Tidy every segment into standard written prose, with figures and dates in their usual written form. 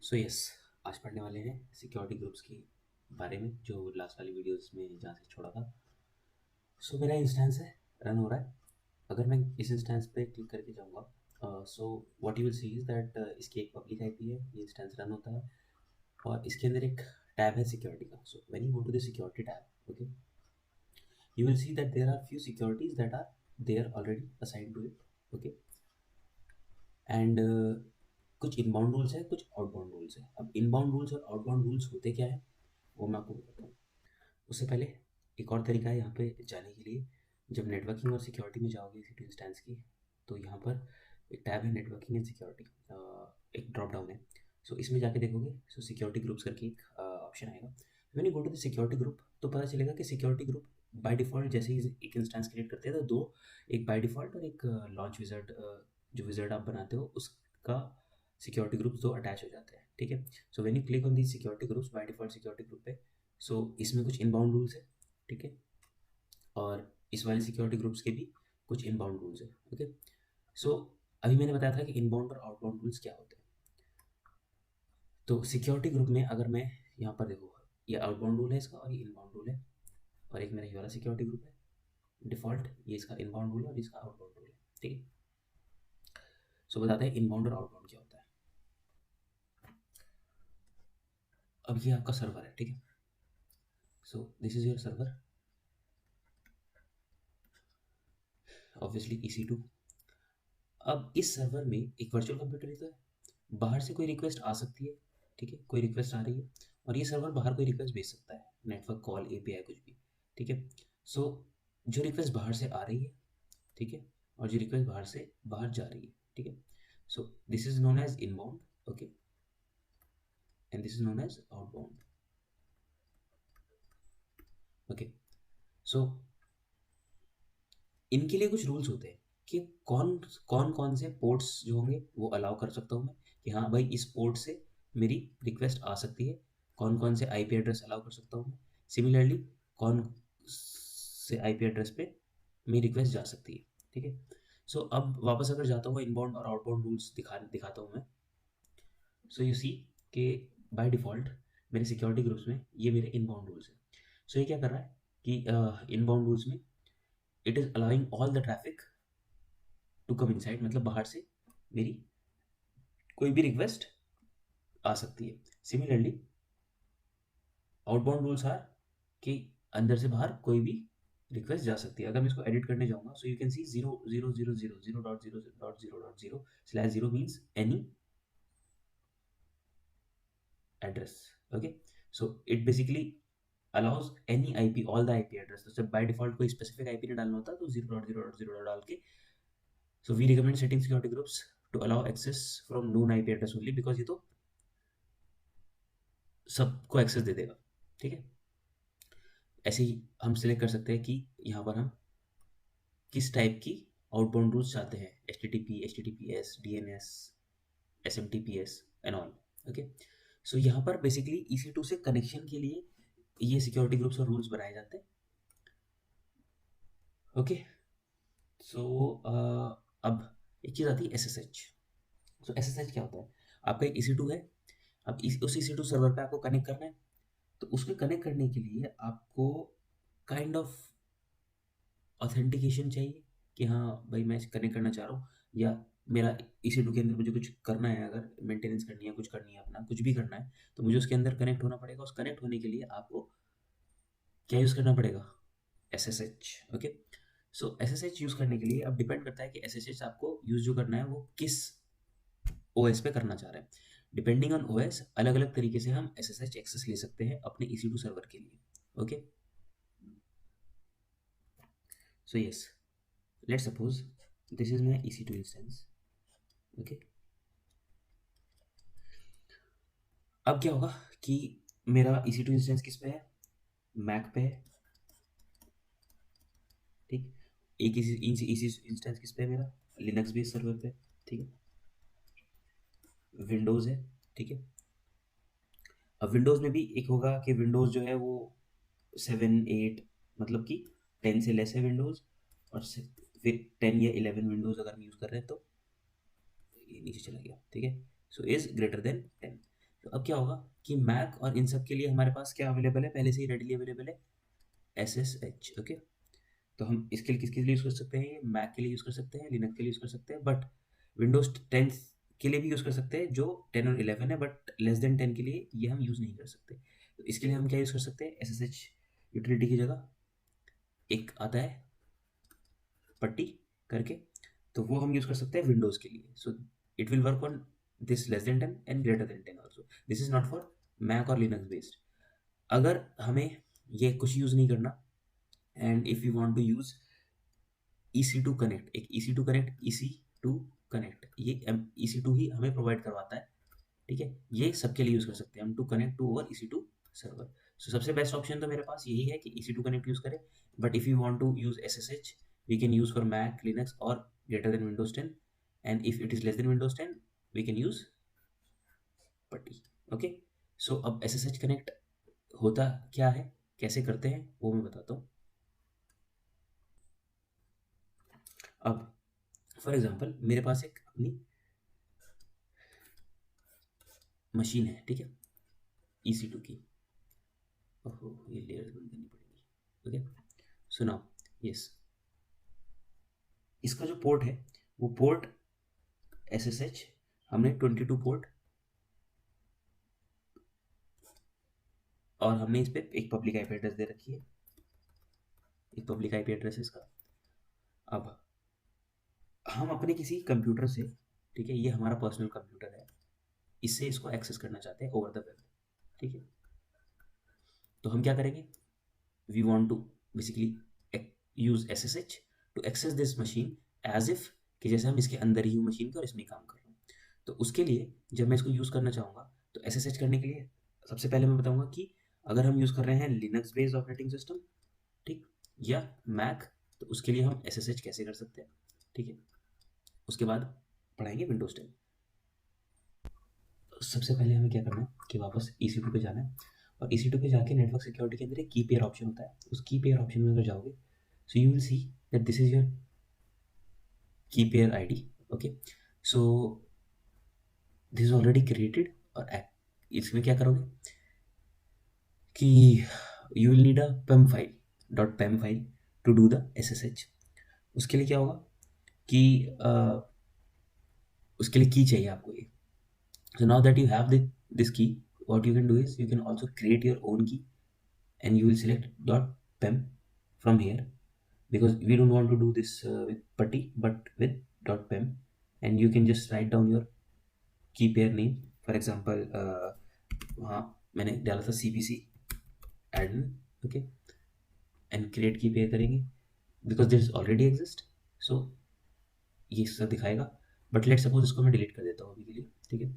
So yes, आज पढ़ने वाले हैं सिक्योरिटी ग्रुप्स की बारे में, जो लास्ट वाली वीडियोस में जहाँ से छोड़ा था। सो मेरा इंस्टेंस है, रन हो रहा है। अगर मैं इस इंस्टेंस पे क्लिक करके जाऊँगा, so what you will C is that इसकी एक पब्लिक आईपी है, ये इंस्टेंस रन होता है और इसके अंदर एक टैब है सिक्योरिटी का। So when you go to the security tab, okay, you will see that there are few securities that are there already assigned to it, okay. And कुछ इनबाउंड रूल्स है, कुछ आउटबाउंड रूल्स है। अब inbound rules और outbound rules होते क्या है वो मैं आपको बताता हूँ। उससे पहले एक और तरीका है यहाँ पे जाने के लिए। जब नेटवर्किंग और सिक्योरिटी में जाओगे सी इंस्टेंस की, तो यहाँ पर एक टैब है नेटवर्किंग एंड सिक्योरिटी, एक ड्रॉप डाउन है। सो इसमें जाके देखोगे, सो सिक्योरिटी ग्रुप्स करके एक ऑप्शन आएगा। When you go to the security group, तो पता चलेगा कि सिक्योरिटी ग्रुप बाय डिफ़ॉल्ट जैसे ही एक इंस्टेंस क्रिएट करते हैं तो दो, एक बाय डिफ़ॉल्ट और एक लॉन्च विज़ार्ड, जो विज़ार्ड आप बनाते हो उसका सिक्योरिटी ग्रुप्स दो अटैच हो जाते हैं, ठीक है। सो when you click on the security groups by default security group पे, सो इसमें कुछ इनबाउंड रूल्स है, ठीक है, और इस वाले सिक्योरिटी ग्रुप्स के भी कुछ इनबाउंड रूल्स है, ओके। सो अभी मैंने बताया था कि इनबाउंड और आउटबाउंड रूल्स क्या होते हैं। तो सिक्योरिटी ग्रुप में अगर मैं यहाँ पर देखो, ये आउटबाउंड रूल है इसका और ये इनबाउंड रूल है, और एक मेरा ये वाला सिक्योरिटी ग्रुप है डिफ़ॉल्ट, ये इसका इनबाउंड रूल है और इसका आउटबाउंड रूल है, ठीक है। सो बताते हैं इनबाउंड और आउटबाउंड क्या होता है। अब ये आपका सर्वर है, ठीक है। So this is your server, obviously EC2। अब इस सर्वर में एक वर्चुअल कंप्यूटर ही तो है, बाहर से कोई रिक्वेस्ट आ सकती है, ठीक है, कोई रिक्वेस्ट आ रही है और ये सर्वर बाहर कोई रिक्वेस्ट भेज सकता है, नेटवर्क कॉल API कुछ भी, ठीक है। सो जो रिक्वेस्ट बाहर से आ रही है, ठीक है, और जो रिक्वेस्ट बाहर से बाहर जा रही है, ठीक है, so this is known as inbound, okay, and this is known as outbound, okay. So इनके लिए कुछ रूल्स होते हैं कि कौन कौन कौन से पोर्ट्स जो होंगे वो अलाउ कर सकता हूँ मैं, कि हाँ भाई इस पोर्ट से मेरी रिक्वेस्ट आ सकती है, कौन कौन से IP एड्रेस अलाउ कर सकता हूँ मैं, सिमिलरली कौन से IP एड्रेस पे मेरी रिक्वेस्ट जा सकती है, ठीक है। सो अब वापस अगर जाता हूँ इनबाउंड और आउटबाउंड रूल्स दिखाता हूँ मैं। सो यू सी कि बाय डिफ़ॉल्ट मेरे सिक्योरिटी ग्रुप्स में ये मेरे इनबाउंड रूल्स हैं। सो ये क्या कर रहा है कि इनबाउंड रूल्स में it is allowing all the traffic to come inside, मतलब बाहर से मेरी कोई भी रिक्वेस्ट आ सकती है। सिमिलरली आउटबाउंड रूल्स आर कि अंदर से बाहर कोई भी रिक्वेस्ट जा सकती है। अगर मैं इसको एडिट करने जाऊंगा, so you can see 0 0 0 0 0 0.0 0 means any address, okay. So it basically allows any IP, all the IP address. तो जब बाय डिफॉल्ट कोई स्पेसिफिक IP नहीं डालना होता तो 0.0.0 डाल के, so we recommend setting security groups to allow access from known IP address only, because ये तो सबको एक्सेस दे देगा, ठीक है। ऐसे ही हम सिलेक्ट कर सकते हैं कि यहाँ पर हम किस टाइप की आउटबाउंड रूल्स चाहते हैं, HTTP, HTTPS, DNS, SMTPS and all, okay. So यहाँ पर बेसिकली EC2 से कनेक्शन के लिए ये सिक्योरिटी ग्रुप्स और रूल्स बनाए जाते हैं, ओके। सो अब एक चीज़ आती है SSH। सो SSH क्या होता है, आपका एक EC2 है, अब उस EC2 सर्वर पे आपको कनेक्ट करना है, तो उसमें कनेक्ट करने के लिए आपको काइंड ऑफ ऑथेंटिकेशन चाहिए कि हाँ भाई मैं कनेक्ट करना चाह रहा हूँ, या मेरा EC2 के अंदर मुझे कुछ करना है, अगर मेंटेनेंस करनी है, कुछ करनी है, अपना कुछ भी करना है, तो मुझे उसके अंदर कनेक्ट होना पड़ेगा। उस कनेक्ट होने के लिए आपको क्या यूज़ करना पड़ेगा, SSH, ओके। सो SSH यूज़ करने के लिए अब डिपेंड करता है कि SSH आपको यूज़ जो करना है वो किस OS पे करना चाह रहे हैं। डिपेंडिंग ऑन OS अलग अलग तरीके से हम SSH एक्सेस ले सकते हैं अपने EC2 सर्वर के लिए, okay. So yes, let's suppose this is my EC2 instance, okay। अब क्या होगा कि मेरा EC2 इंस्टेंस किस पे है, मैक पे है, ठीक। एक इसी इंस्टेंस किस पे है मेरा, लिनक्स बेस्ड सर्वर पे, ठीक है, विंडोज़ है, ठीक है। अब विंडोज़ में भी एक होगा कि विंडोज़ जो है वो 7 8, मतलब कि 10 से लेस है विंडोज़, और फिर 10 या 11 विंडोज़ अगर हम यूज़ कर रहे हैं तो ये नीचे चला गया, ठीक है। So is greater than 10। तो अब क्या होगा कि मैक और इन सब के लिए हमारे पास क्या अवेलेबल है, पहले से ही रेडीली अवेलेबल है SSH। ओके, तो हम इसके लिए किसके लिए यूज़ कर सकते हैं, मैक के लिए यूज़ कर सकते हैं, लिनक्स के लिए यूज़ कर सकते हैं, बट विंडोज 10 के लिए भी यूज़ कर सकते हैं जो 10 और 11 है, बट लेस देन 10 के लिए ये हम यूज़ नहीं कर सकते। तो इसके लिए हम क्या यूज़ कर सकते हैं, SSH यूटिलिटी की जगह एक आता है पट्टी करके, तो वो हम यूज़ कर सकते हैं विंडोज़ के लिए। So it will work on this less than 10 and greater than 10 also. This is not for Mac और लिनक्स बेस्ड। अगर हमें ये कुछ यूज़ नहीं करना and if you want to use EC2 connect, एक EC2 कनेक्ट, EC2 कनेक्ट, ये EC2 ही हमें प्रोवाइड करवाता है, ठीक है। ये सबके लिए यूज़ कर सकते हैं हम, to connect to over EC2 server. So सबसे बेस्ट ऑप्शन तो मेरे पास यही है कि EC2 कनेक्ट यूज़ करें, but if you want to use SSH we can use for Mac, Linux और greater than Windows 10, and if it is less than Windows 10 we can use PuTTY. Okay, so अब SSH connect होता क्या है, कैसे करते हैं, वो मैं बताता हूँ। अब फॉर एग्जांपल मेरे पास एक अपनी मशीन है, ठीक है, EC2 की। ओहो, ये लेयर्स बंद करनी पड़ेगी। ओके, सो नाउ यस, इसका जो पोर्ट है वो पोर्ट SSH हमने 22 पोर्ट, और हमने इस पर एक पब्लिक IP एड्रेस दे रखी है, एक पब्लिक IP एड्रेस है इसका। अब हम अपने किसी कंप्यूटर से, ठीक है, ये हमारा पर्सनल कंप्यूटर है, इससे इसको एक्सेस करना चाहते हैं ओवर द वेब, ठीक है। तो हम क्या करेंगे, we want to basically use SSH to access this machine as if कि जैसे हम इसके अंदर ही हूँ मशीन के और इसमें काम कर रहे हैं। तो उसके लिए जब मैं इसको यूज़ करना चाहूँगा तो SSH करने के लिए सबसे पहले मैं बताऊँगा कि अगर हम यूज़ कर रहे हैं लिनक्स बेस्ड ऑपरेटिंग सिस्टम, ठीक, या मैक, तो उसके लिए हम SSH कैसे कर सकते हैं, ठीक है। उसके बाद पढ़ाएंगे विंडोज 10। सबसे पहले हमें क्या करना है कि वापस EC2 पे जाना है, और EC2 पे जाके नेटवर्क सिक्योरिटी के अंदर एक की पेयर ऑप्शन होता है, उस की पेयर ऑप्शन में अगर जाओगे so you will see that this is your key pair ID। Okay, so this is already created, और इसमें क्या करोगे कि you will need a pem file, .pem file to do the SSH। उसके लिए क्या होगा कि उसके लिए की चाहिए आपको ये। So now that you have this key, what you can do is you can also create your own key, and you will select .pem from here, because we don't want to do this with putty but with .pem, and you can just write down your key pair name. For example, वहाँ मैंने डाला था CPC admin, okay, and create key pair करेंगे because this already exist, so ये सब दिखाएगा, but let's suppose इसको मैं delete कर देता हूँ अभी के लिए, ठीक है।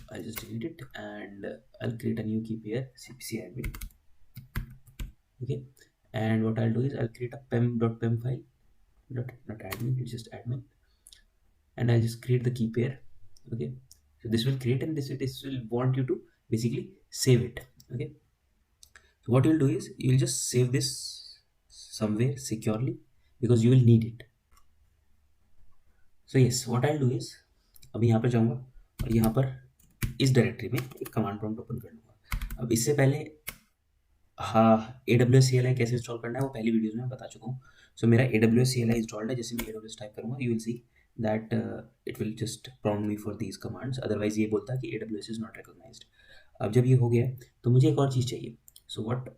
I'll just delete it and I'll create a new key pair CPC admin. Okay, and what I'll do is I'll create a pem.pem file, not admin, it's just admin, and I'll just create the key pair. Okay, so this will create, and this will want you to basically save it. Okay, so what you'll do is you'll just save this somewhere securely because you will need it. So yes, what I'll do is अभी यहाँ पर जाऊँगा और यहाँ पर इस directory में एक कमांड प्रॉम्प्ट ओपन कर लूँगा। अब इससे पहले हाँ, AWS CLI कैसे इंस्टॉल करना है वो पहली वीडियोस में बता चुका हूँ। सो मेरा AWS CLI इंस्टॉल्ड है, जैसे मैं AWS टाइप करूँगा you will see that it will just prompt me for these commands, otherwise ये बोलता है कि AWS इज नॉट रिकॉग्नाइज्ड। अब जब ये हो गया तो मुझे एक और चीज़ चाहिए, so what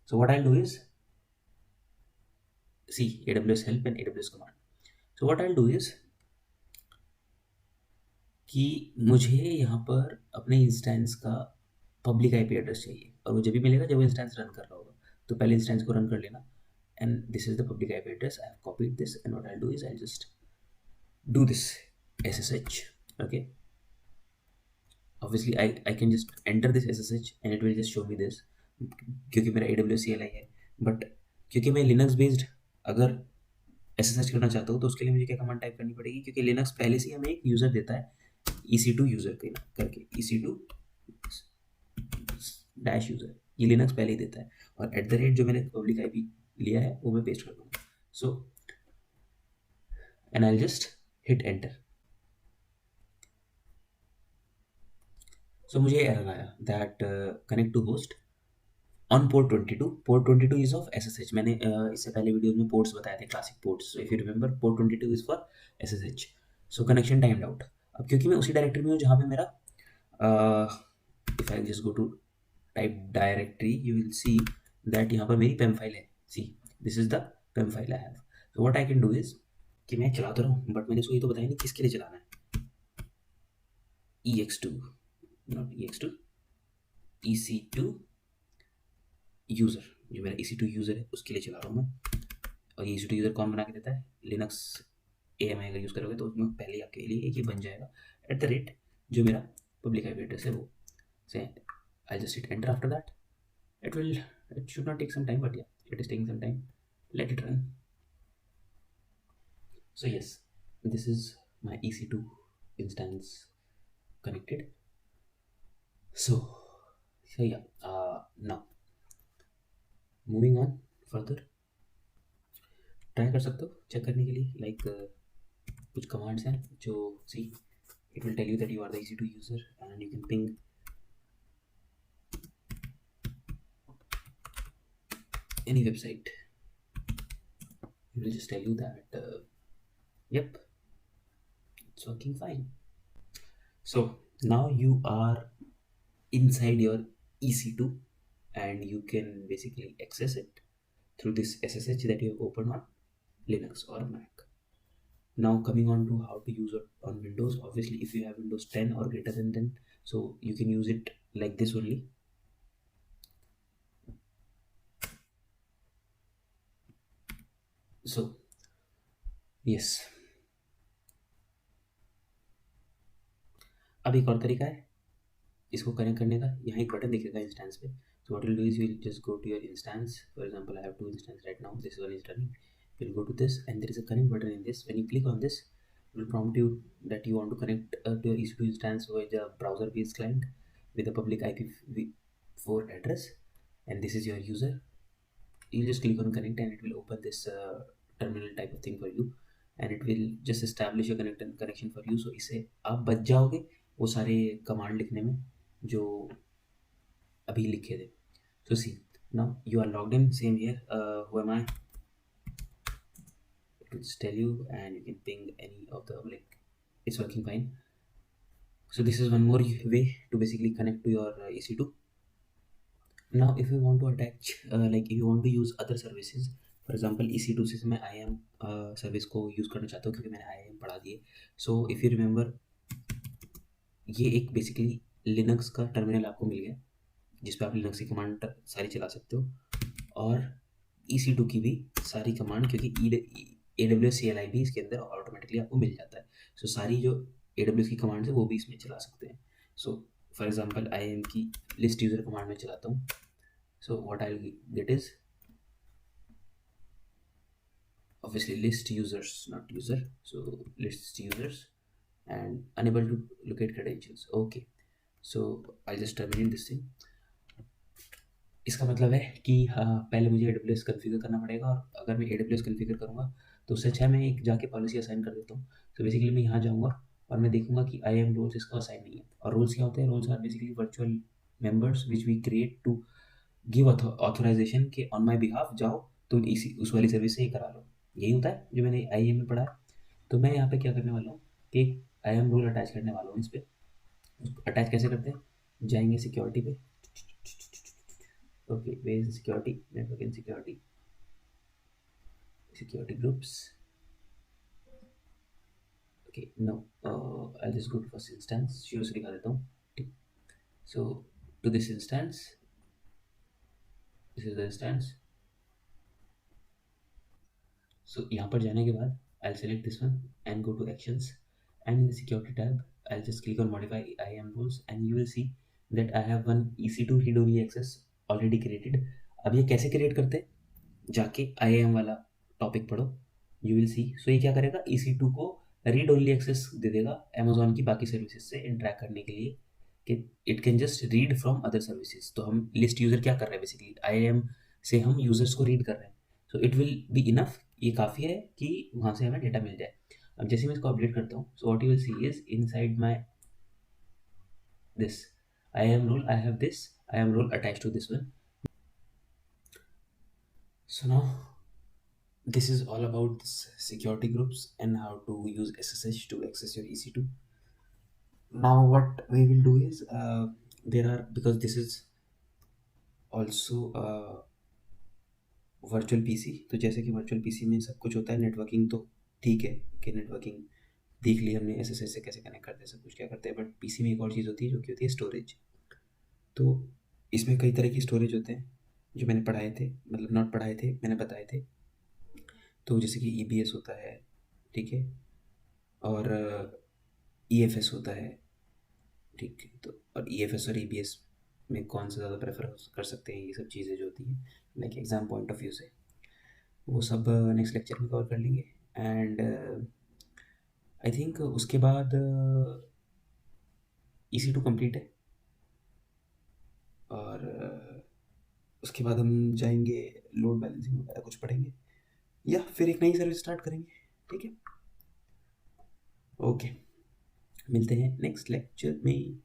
so what I do is see AWS help and AWS command. So what I'll do is कि मुझे यहाँ पर अपने इंस्टेंस का पब्लिक IP एड्रेस चाहिए, और वो जब भी मिलेगा जब वो इंस्टेंस रन कर रहा होगा, तो पहले इंस्टेंस को रन कर लेना, and this is the public IP address. I have copied this, and what I do is I just do this SSH। Okay, obviously I can just enter this SSH and it will just show me this, क्योंकि मेरा AWS CLI है, but क्योंकि मैं Linux based अगर SSH करना चाहता हूँ तो उसके लिए मुझे क्या कमांड टाइप करनी पड़ेगी, क्योंकि लिनक्स पहले से हमें एक यूज़र देता है EC2 यूज़र करके, EC2 डैश यूज़र, ये लिनक्स पहले ही देता है, और @ जो मैंने पब्लिक IP लिया है वो मैं पेस्ट कर दूँगा। So and I just hit enter. So मुझे एरर आया that connect to host on port 22। Port 22 is of SSH। मैंने इससे पहले वीडियो में पोर्ट्स बताए थे, classic ports. So if you remember, port 22 is for SSH। So connection timed out. अब क्योंकि मैं उसी डायरेक्टरी में हूँ जहाँ पे मेरा if I just go to type directory, you will see that यहाँ पर मेरी पेम फाइल है। See, this is the pem file I have. So what I can do is कि मैं चला तो रहा हूँ, बट मैंने इसको ये तो बताया नहीं किसके लिए चलाना है। ex2, not ex2, EC2 user, जो मेरा EC2 यूज़र है उसके लिए चला रहा हूँ मैं। और ये EC2 यूज़र कौन बना के देता है? लिनक्स AMI अगर यूज़ करोगे तो उसमें पहले ही आपके लिए एक ये बन जाएगा @ जो मेरा पब्लिक आईपी एड्रेस है वो। से आई just hit enter after that. it should not take some time, but yeah, it is taking some time. Let it run. So yes, this is my EC2 instance connected. So yeah, now moving on further, try कर सकते हो check करने के लिए, like कुछ commands हैं जो see it will tell you that you are the EC2 user and you can ping any website. It will just tell you that yep, it's working fine. So now you are inside your EC2 and you can basically access it through this SSH that you have opened on Linux or Mac. Now coming on to how to use it on Windows. Obviously if you have Windows 10 or greater than 10, so you can use it like this only. So yes, अब एक और तरीका है इसको connect करने का। यहाँ एक बटन दिखेगा इंस्टेंस पे। So what you'll do is you'll just go to your instance. For example, I have 2 instances right now. This one is running. You'll go to this and there is a connect button in this. When you click on this, it will prompt you that you want to connect to your EC2 instance with a browser-based client with a public IPv4 address, and this is your user. You'll just click on connect and it will open this terminal type of thing for you, and it will just establish a connection for you. So इससे आप बच जाओगे वो सारे command लिखने में जो अभी लिखे थे. So see, now you are logged in. Same here. Who am I? It will just tell you, and you can ping any of the it's working fine. So this is one more way to basically connect to your EC2. Now if you want to attach if you want to use other services, for example EC2 से मैं IAM service को use करना चाहता हूँ क्योंकि मैंने IAM पढ़ा दिए. So if you remember, ये एक बेसिकली लिनक्स का टर्मिनल आपको मिल गया जिस पे आप लिनक्स की कमांड सारी चला सकते हो, और EC2 की भी सारी कमांड, क्योंकि AWS CLI भी इसके अंदर ऑटोमेटिकली आपको मिल जाता है. सो सारी जो AWS की कमांड है वो भी इसमें चला सकते हैं. सो फॉर एग्जांपल IAM की लिस्ट यूज़र कमांड में चलाता हूँ. सो what I will get is obviously list users, not user. So list users and unable to locate credentials. Okay, so I'll just terminate this thing. इसका मतलब है कि पहले मुझे AWS कॉन्फ़िगर करना पड़ेगा, और अगर मैं AWS कॉन्फ़िगर करूँगा तो उससे अच्छा है मैं एक जाके पॉलिसी असाइन कर देता हूँ. तो बेसिकली मैं यहाँ जाऊँगा और मैं देखूँगा कि IAM रोल्स इसका असाइन नहीं है. और रोल्स क्या होते हैं? Roles are basically virtual members which we create to give authorisation के ऑन माई बिहाफ जाओ तुम इसी उस वाली सर्विस से ही करा लो. यही होता है जो मैंने IAM में पढ़ा है. तो मैं यहाँ पे क्या करने वाला हूँ कि एक IAM रोल अटैच करने वाला हूँ इस पर. अटैच कैसे करते हैं? जाएंगे सिक्योरिटी पे. Okay, where is security? Network and security. Security groups. Okay, no. I'll just go to first instance. शुरू से दिखा देता हूँ. So to this instance, this is the instance. So यहाँ पर जाने के बाद I'll select this one and go to actions, and in the security tab I'll just click on modify IAM rules, and you will see that I have one EC2 read only access already created. अब ये कैसे create करते हैं? जाके IAM वाला topic पढ़ो, you will सी. सो ये क्या करेगा? EC2 को रीड ओनली एक्सेस दे देगा अमेजोन की बाकी सर्विसेज से इंटरेक्ट करने के लिए कि it can just read from other services. तो हम लिस्ट यूज़र क्या कर रहे हैं? बेसिकली IAM से हम यूज़र्स को रीड कर रहे हैं. सो इट विल बी इनफ. ये काफ़ी है कि वहाँ से हमें डेटा मिल जाए. अब जैसे मैं इसको अपडेट करता हूँ, so what you will C is inside my this I have this I am role attached to this one. So now this is all about this security groups and how to use SSH to access your EC2. Now what we will do is there are, because this is also virtual PC, तो जैसे कि virtual PC में सब कुछ होता है, networking तो ठीक है कि नेटवर्किंग देख ली हमने, एसएसएच से कैसे कनेक्ट करते हैं, सब कुछ क्या करते हैं, बट पीसी में एक और चीज़ होती है जो कि होती है स्टोरेज। तो इसमें कई तरह की स्टोरेज होते हैं जो मैंने पढ़ाए थे, मतलब नॉट पढ़ाए थे, मैंने बताए थे। तो जैसे कि EBS होता है, ठीक है, और EFS होता है, ठीक है। तो और EFS और EBS में कौन सा ज़्यादा प्रेफर कर सकते हैं, ये सब चीज़ें जो होती हैं like exam point of view से, वो सब नेक्स्ट लेक्चर में कवर कर लेंगे। एंड आई थिंक उसके बाद EC2 कंप्लीट है, और उसके बाद हम जाएंगे लोड बैलेंसिंग वगैरह कुछ पढ़ेंगे, या फिर एक नई सर्विस स्टार्ट करेंगे, ठीक है। ओके, मिलते हैं नेक्स्ट लेक्चर में।